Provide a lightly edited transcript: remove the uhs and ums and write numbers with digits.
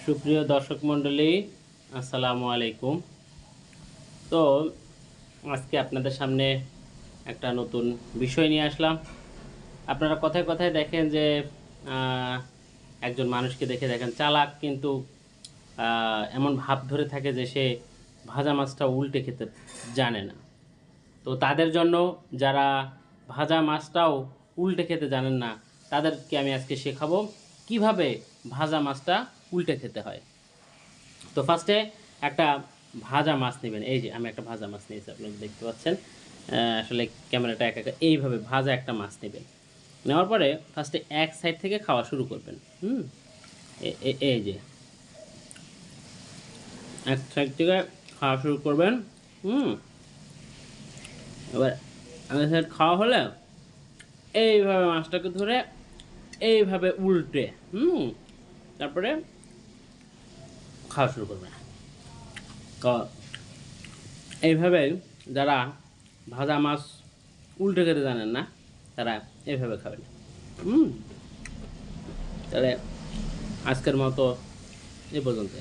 সুপ্রিয় দর্শক মণ্ডলী, আসসালামু আলাইকুম। তো আজকে আপনাদের সামনে একটা নতুন বিষয় নিয়ে আসলাম। আপনারা কথায় কথায় দেখেন যে আহ, একজন মানুষকে দেখে দেখেন চালাক, কিন্তু এমন ভাব ধরে থাকে যে সে ভাজা মাছটা উল্টে খেতে জানে না। তো তাদের জন্য, যারা ভাজা মাছটাও উল্টে খেতে জানেন না, তাদেরকে আমি আজকে শেখাবো কিভাবে ভাজা মাছটা উল্টে খেতে হয়। তো ফার্স্টে একটা ভাজা মাছ নেবেন। এই যে আমি একটা ভাজা মাছ নিয়েছি, আপনারা দেখতে পাচ্ছেন। আসলে ক্যামেরাটা একা একা এইভাবে ভাজা একটা মাছ নেবেন। নেওয়ার পরে ফার্স্টে এক সাইড থেকে খাওয়া শুরু করবেন। এই যে এক সাইড থেকে খাওয়া শুরু করবেন। হুম এবার এক সাইড খাওয়া হলে এইভাবে মাছটাকে ধরে এইভাবে উল্টে তারপরে খাওয়া শুরু করবেন। তো এইভাবে যারা ভাজা মাছ উল্টে খেতে জানেন না, তারা এইভাবে খাবেন। হুম তাহলে আজকের মতো এ পর্যন্ত।